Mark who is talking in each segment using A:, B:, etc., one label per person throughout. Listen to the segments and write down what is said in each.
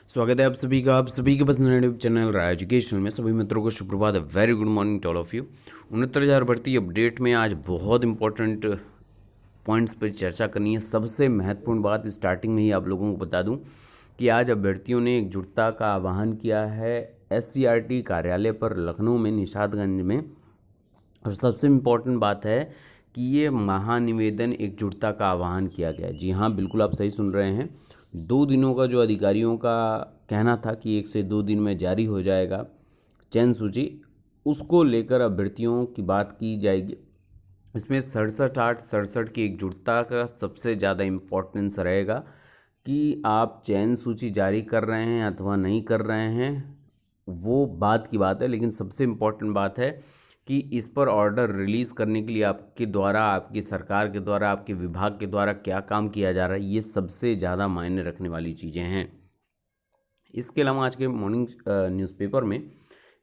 A: स्वागत है आप सभी के पसंद यूट्यूब चैनल राय एजुकेशन में। सभी मित्रों को सुप्रभात, very good morning to all of you. 69,000 भर्ती अपडेट में आज बहुत इंपॉर्टेंट पॉइंट्स पर चर्चा करनी है। सबसे महत्वपूर्ण बात स्टार्टिंग में ही आप लोगों को बता दूं कि आज अभ्यर्थियों ने एकजुटता का आह्वान किया है SCRT कार्यालय पर लखनऊ में, निशादगंज में। और सबसे इम्पॉर्टेंट बात है कि ये महानिवेदन एकजुटता का आह्वान किया गया है। जी हाँ, बिल्कुल आप सही सुन रहे हैं। 2 दिनों का जो अधिकारियों का कहना था कि 1 से 2 दिन में जारी हो जाएगा चयन सूची, उसको लेकर अभ्यर्थियों की बात की जाएगी। इसमें 67 की एकजुटता का सबसे ज़्यादा इम्पोर्टेंस रहेगा कि आप चयन सूची जारी कर रहे हैं अथवा नहीं कर रहे हैं, वो बात की बात है। लेकिन सबसे इम्पोर्टेंट बात है कि इस पर ऑर्डर रिलीज़ करने के लिए आपके द्वारा, आपकी सरकार के द्वारा, आपके विभाग के द्वारा क्या काम किया जा रहा है, ये सबसे ज़्यादा मायने रखने वाली चीज़ें हैं। इसके अलावा आज के मॉर्निंग न्यूज़पेपर में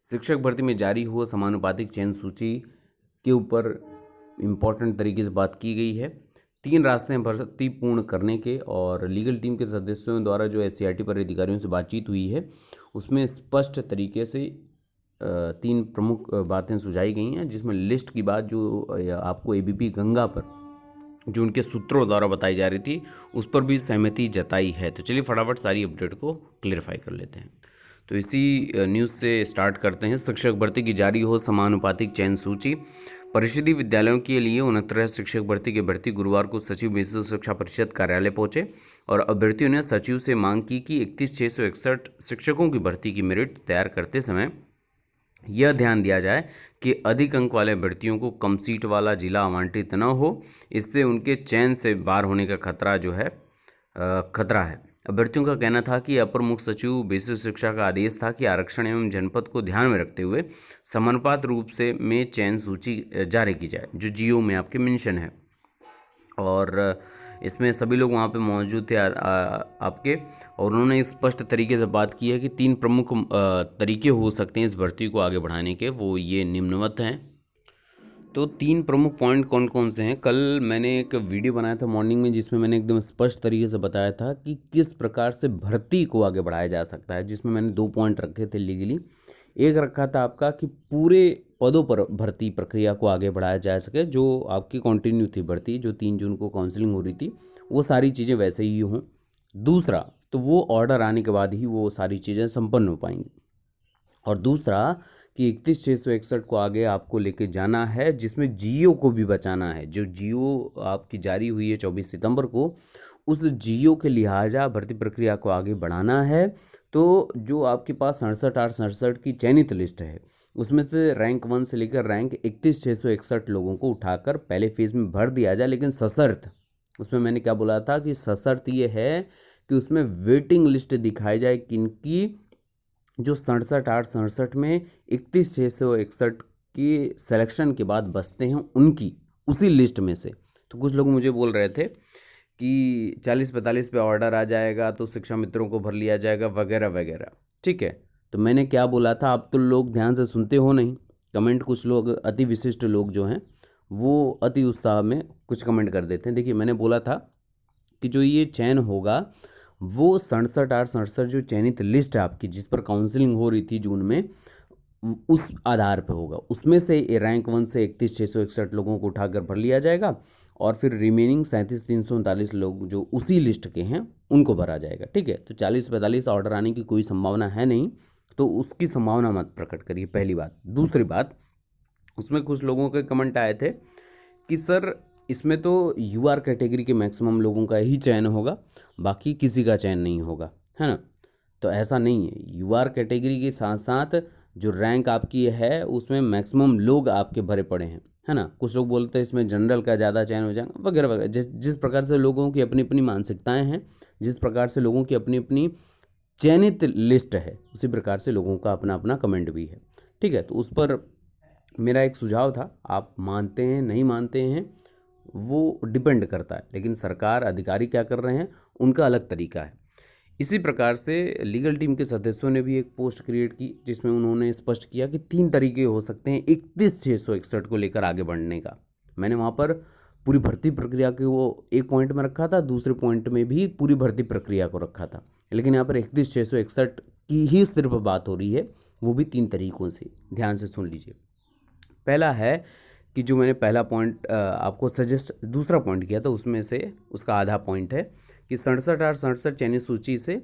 A: शिक्षक भर्ती में जारी हुआ समानुपातिक चयन सूची के ऊपर इम्पॉर्टेंट तरीके से बात की गई है। 3 रास्ते हैं भर्ती पूर्ण करने के, और लीगल टीम के सदस्यों द्वारा जो SCRT पर अधिकारियों से बातचीत हुई है उसमें स्पष्ट तरीके से 3 प्रमुख बातें सुझाई गई हैं, जिसमें लिस्ट की बात जो आपको ABP गंगा पर जो उनके सूत्रों द्वारा बताई जा रही थी उस पर भी सहमति जताई है। तो चलिए फटाफट सारी अपडेट को क्लियरफाई कर लेते हैं। तो इसी न्यूज़ से स्टार्ट करते हैं। शिक्षक भर्ती की जारी हो समानुपातिक चयन सूची। परिषदीय विद्यालयों के लिए 69 शिक्षक भर्ती के भर्ती गुरुवार को सचिव विशेष शिक्षा परिषद कार्यालय पहुंचे और अभ्यर्थियों ने सचिव से मांग की कि 31,661 शिक्षकों की भर्ती की मेरिट तैयार करते समय यह ध्यान दिया जाए कि अधिक अंक वाले अभ्यर्थियों को कम सीट वाला जिला आवंटित न हो। इससे उनके चयन से बाहर होने का खतरा जो है खतरा है। अभ्यर्थियों का कहना था कि अपर मुख्य सचिव विशेष शिक्षा का आदेश था कि आरक्षण एवं जनपद को ध्यान में रखते हुए समानुपात रूप से में चयन सूची जारी की जाए, जो GO में आपके मेंशन है। और इसमें सभी लोग वहाँ पे मौजूद थे आपके, और उन्होंने स्पष्ट तरीके से बात की है कि 3 प्रमुख तरीके हो सकते हैं इस भर्ती को आगे बढ़ाने के, वो ये निम्नवत हैं। तो 3 प्रमुख पॉइंट कौन कौन से हैं? कल मैंने एक वीडियो बनाया था मॉर्निंग में, जिसमें मैंने एकदम स्पष्ट तरीके से बताया था कि किस प्रकार से भर्ती को आगे बढ़ाया जा सकता है, जिसमें मैंने 2 पॉइंट रखे थे लीगली। एक रखा था आपका कि पूरे पदों पर भर्ती प्रक्रिया को आगे बढ़ाया जा सके, जो आपकी कंटिन्यू थी भर्ती, जो 3 जून को काउंसलिंग हो रही थी, वो सारी चीज़ें वैसे ही हों। दूसरा, तो वो ऑर्डर आने के बाद ही वो सारी चीज़ें संपन्न हो पाएंगी। और दूसरा कि 31,661 को आगे आपको लेके जाना है, जिसमें GO को भी बचाना है। जो GO आपकी जारी हुई है 24 सितंबर को, उस GO के लिहाजा भर्ती प्रक्रिया को आगे बढ़ाना है। तो जो आपके पास 67,867 की चयनित लिस्ट है, उसमें से रैंक 1 से लेकर रैंक 31,661 लोगों को उठाकर पहले फेज़ में भर दिया जाए। लेकिन सशर्त, उसमें मैंने क्या बोला था कि सशर्त ये है कि उसमें वेटिंग लिस्ट दिखाई जाए किनकी, जो 67,867 में 31,661 की सिलेक्शन के बाद बचते हैं उनकी, उसी लिस्ट में से। तो कुछ लोग मुझे बोल रहे थे कि 40-45 पे ऑर्डर आ जाएगा तो शिक्षा मित्रों को भर लिया जाएगा वगैरह वगैरह। ठीक है, तो मैंने क्या बोला था, आप तो लोग ध्यान से सुनते हो नहीं। कमेंट कुछ लोग अति विशिष्ट लोग जो हैं वो अति उत्साह में कुछ कमेंट कर देते हैं। देखिए, मैंने बोला था कि जो ये चयन होगा वो 67,867 जो चयनित लिस्ट है आपकी, जिस पर काउंसलिंग हो रही थी जून में, उस आधार पर होगा। उसमें से रैंक 1 से 31,661 लोगों को उठाकर भर लिया जाएगा, और फिर रिमेनिंग 37,339 लोग जो उसी लिस्ट के हैं उनको भरा जाएगा। ठीक है, तो 40-45 ऑर्डर आने की कोई संभावना है नहीं, तो उसकी संभावना मत प्रकट करिए, पहली बात। दूसरी बात, उसमें कुछ लोगों के कमेंट आए थे कि सर इसमें तो UR कैटेगरी के मैक्सिमम लोगों का ही चयन होगा, बाकी किसी का चयन नहीं होगा, है ना? तो ऐसा नहीं है। UR कैटेगरी के साथ साथ जो रैंक आपकी है उसमें मैक्सिमम लोग आपके भरे पड़े हैं, है ना? कुछ लोग बोलते हैं इसमें जनरल का ज़्यादा चयन हो जाएगा वगैरह वगैरह। जिस प्रकार से लोगों की अपनी अपनी मानसिकताएं हैं, जिस प्रकार से लोगों की अपनी अपनी चयनित लिस्ट है, उसी प्रकार से लोगों का अपना अपना कमेंट भी है। ठीक है, तो उस पर मेरा एक सुझाव था, आप मानते हैं नहीं मानते हैं वो डिपेंड करता है, लेकिन सरकार, अधिकारी क्या कर रहे हैं उनका अलग तरीका है। इसी प्रकार से लीगल टीम के सदस्यों ने भी एक पोस्ट क्रिएट की, जिसमें उन्होंने स्पष्ट किया कि 3 तरीके हो सकते हैं 31,661 को लेकर आगे बढ़ने का। मैंने वहाँ पर पूरी भर्ती प्रक्रिया के वो एक पॉइंट में रखा था, दूसरे पॉइंट में भी पूरी भर्ती प्रक्रिया को रखा था, लेकिन यहाँ पर 31,661 की ही सिर्फ बात हो रही है, वो भी 3 तरीकों से। ध्यान से सुन लीजिए। पहला है कि जो मैंने पहला पॉइंट आपको सजेस्ट दूसरा पॉइंट किया था, उसमें से उसका आधा पॉइंट है कि 67,867 चयनित सूची से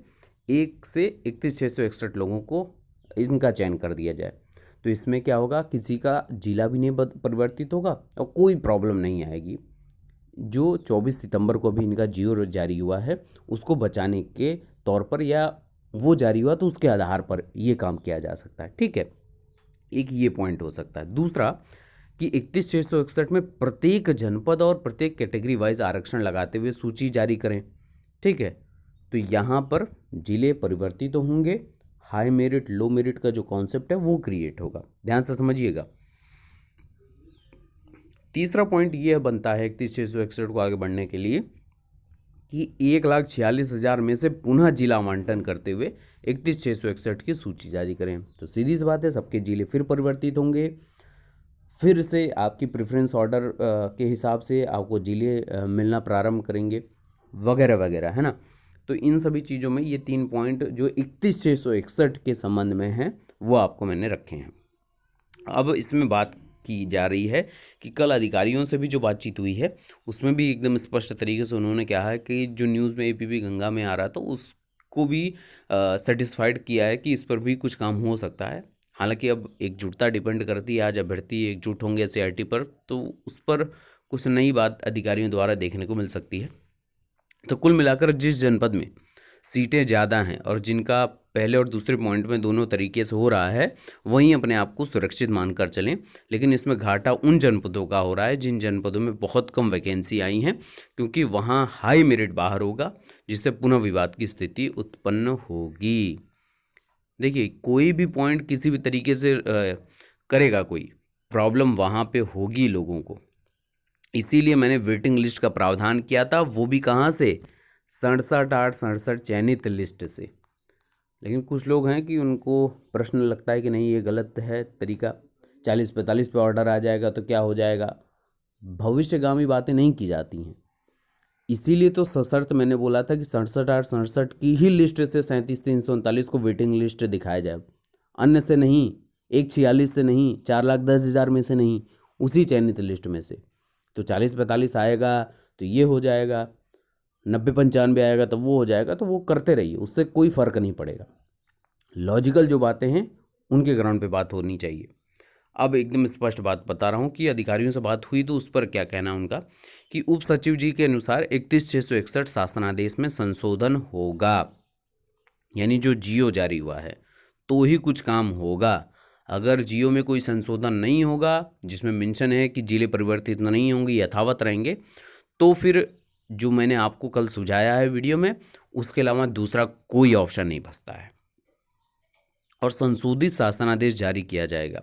A: 1 से 31,661 लोगों को इनका चयन कर दिया जाए। तो इसमें क्या होगा, किसी का जिला भी नहीं परिवर्तित होगा और कोई प्रॉब्लम नहीं आएगी। जो 24 सितंबर को भी इनका जियो जारी हुआ है, उसको बचाने के तौर पर, या वो जारी हुआ तो उसके आधार पर ये काम किया जा सकता है। ठीक है, एक ये पॉइंट हो सकता है। दूसरा कि 31,661 में प्रत्येक जनपद और प्रत्येक कैटेगरी वाइज आरक्षण लगाते हुए सूची जारी करें। ठीक है, तो यहाँ पर जिले परिवर्तित तो होंगे, हाई मेरिट लो मेरिट का जो कॉन्सेप्ट है वो क्रिएट होगा। ध्यान से समझिएगा। तीसरा पॉइंट ये बनता है 31,661 को आगे बढ़ने के लिए कि 1,46,000 में से पुनः जिला आवंटन करते हुए 31,661 की सूची जारी करें। तो सीधी सी बात है, सबके जिले फिर परिवर्तित होंगे, फिर से आपकी प्रेफरेंस ऑर्डर के हिसाब से आपको जिले मिलना प्रारंभ करेंगे, वगैरह वगैरह, है ना। तो इन सभी चीज़ों में ये 3 पॉइंट जो 31,661 के संबंध में हैं वो आपको मैंने रखे हैं। अब इसमें बात की जा रही है कि कल अधिकारियों से भी जो बातचीत हुई है उसमें भी एकदम स्पष्ट तरीके से उन्होंने कहा है कि जो न्यूज़ में एपीपी गंगा में आ रहा था उसको भी सेटिस्फाइड किया है कि इस पर भी कुछ काम हो सकता है। हालांकि अब एकजुटता डिपेंड करती है, आज अभ्यर्थी एकजुट होंगे एससीईआरटी पर तो उस पर कुछ नई बात अधिकारियों द्वारा देखने को मिल सकती है। तो कुल मिलाकर जिस जनपद में सीटें ज़्यादा हैं और जिनका पहले और दूसरे पॉइंट में दोनों तरीके से हो रहा है, वहीं अपने आप को सुरक्षित मानकर चलें। लेकिन इसमें घाटा उन जनपदों का हो रहा है जिन जनपदों में बहुत कम वैकेंसी आई हैं, क्योंकि वहाँ हाई मेरिट बाहर होगा, जिससे पुनः विवाद की स्थिति उत्पन्न होगी। देखिए, कोई भी पॉइंट किसी भी तरीके से करेगा कोई प्रॉब्लम वहाँ पे होगी लोगों को। इसीलिए मैंने वेटिंग लिस्ट का प्रावधान किया था, वो भी कहाँ से, 67,867 चयनित लिस्ट से। लेकिन कुछ लोग हैं कि उनको प्रश्न लगता है कि नहीं ये गलत है तरीका, 40-45 पे ऑर्डर आ जाएगा तो क्या हो जाएगा। भविष्यगामी बातें नहीं की जाती हैं, इसीलिए तो सशर्त मैंने बोला था कि 67,867 की ही लिस्ट से 37,339 को वेटिंग लिस्ट दिखाया जाए, अन्य से नहीं, 146 से नहीं, 4,10,000 में से नहीं, उसी चयनित लिस्ट में से। तो 40-45 आएगा तो ये हो जाएगा, 90-95 आएगा तो वो हो जाएगा, तो वो करते रहिए, उससे कोई फ़र्क नहीं पड़ेगा। लॉजिकल जो बातें हैं उनके ग्राउंड पे बात होनी चाहिए। अब एकदम स्पष्ट बात बता रहा हूँ कि अधिकारियों से बात हुई तो उस पर क्या कहना उनका कि उप सचिव जी के अनुसार 31,661 शासनादेश में संशोधन होगा, यानी जो जियो जारी हुआ है तो ही कुछ काम होगा। अगर जियो में कोई संशोधन नहीं होगा जिसमें मेंशन है कि जिले परिवर्तित नहीं होंगे, यथावत रहेंगे, तो फिर जो मैंने आपको कल सुझाया है वीडियो में, उसके अलावा दूसरा कोई ऑप्शन नहीं बचता है और संशोधित शासनादेश जारी किया जाएगा।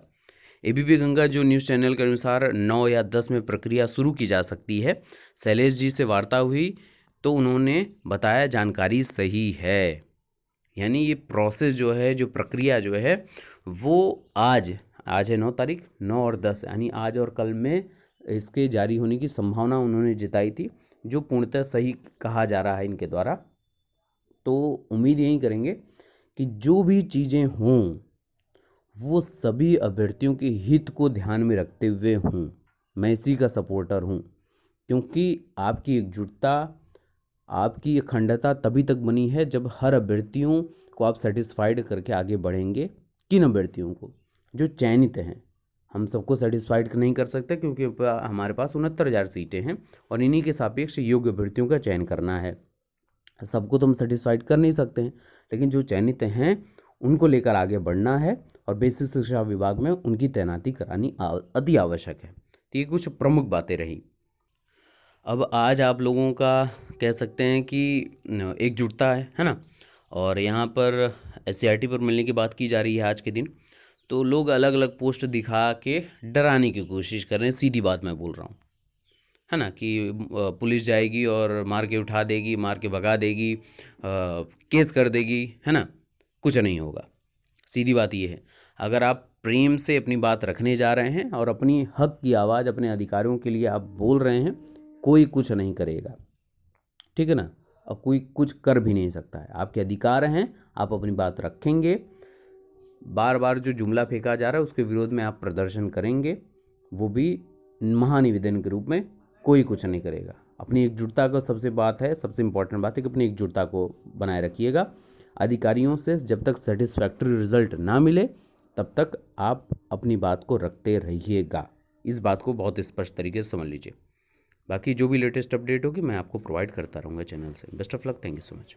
A: एबीपी गंगा जो न्यूज़ चैनल के अनुसार 9 या 10 में प्रक्रिया शुरू की जा सकती है। शैलेश जी से वार्ता हुई तो उन्होंने बताया जानकारी सही है, यानी ये प्रोसेस जो है, जो प्रक्रिया जो है वो आज है 9 तारीख, 9 और 10 यानी आज और कल में इसके जारी होने की संभावना उन्होंने जताई थी, जो पूर्णतः सही कहा जा रहा है इनके द्वारा। तो उम्मीद यही करेंगे कि जो भी चीज़ें हों वो सभी अभ्यर्थियों के हित को ध्यान में रखते हुए हों। मैं इसी का सपोर्टर हूँ, क्योंकि आपकी एकजुटता, आपकी अखंडता तभी तक बनी है जब हर अभ्यर्थियों को आप सेटिस्फाइड करके आगे बढ़ेंगे। किन अभ्यर्थियों को, जो चयनित हैं, हम सबको सेटिस्फाइड नहीं कर सकते क्योंकि हमारे पास 69,000 सीटें हैं और इन्हीं के सापेक्ष योग्य अभ्यर्थियों का चयन करना है। सबको तो हम सेटिस्फाइड कर नहीं सकते हैं, लेकिन जो चयनित हैं उनको लेकर आगे बढ़ना है और बेसिक शिक्षा विभाग में उनकी तैनाती करानी अति आवश्यक है। तो ये कुछ प्रमुख बातें रही। अब आज आप लोगों का कह सकते हैं कि एकजुटता है ना, और यहाँ पर एससीईआरटी पर मिलने की बात की जा रही है आज के दिन, तो लोग अलग अलग पोस्ट दिखा के डराने की कोशिश कर रहे हैं। सीधी बात मैं बोल रहा हूँ, है ना, कि पुलिस जाएगी और मार के उठा देगी, मार के भगा देगी, केस कर देगी, है ना, कुछ नहीं होगा। सीधी बात ये है, अगर आप प्रेम से अपनी बात रखने जा रहे हैं और अपनी हक की आवाज़, अपने अधिकारों के लिए आप बोल रहे हैं, कोई कुछ नहीं करेगा, ठीक है ना, और कोई कुछ कर भी नहीं सकता है। आपके अधिकार हैं, आप अपनी बात रखेंगे। बार बार जो जुमला फेंका जा रहा है उसके विरोध में आप प्रदर्शन करेंगे, वो भी महानिवेदन के रूप में। कोई कुछ नहीं करेगा। अपनी एकजुटता का सबसे बात है, सबसे इम्पोर्टेंट बात है कि अपनी एकजुटता को बनाए रखिएगा। अधिकारियों से जब तक सेटिस्फैक्ट्री रिजल्ट ना मिले तब तक आप अपनी बात को रखते रहिएगा। इस बात को बहुत स्पष्ट तरीके से समझ लीजिए। बाकी जो भी लेटेस्ट अपडेट होगी मैं आपको प्रोवाइड करता रहूँगा चैनल से। Best of luck, thank you so much.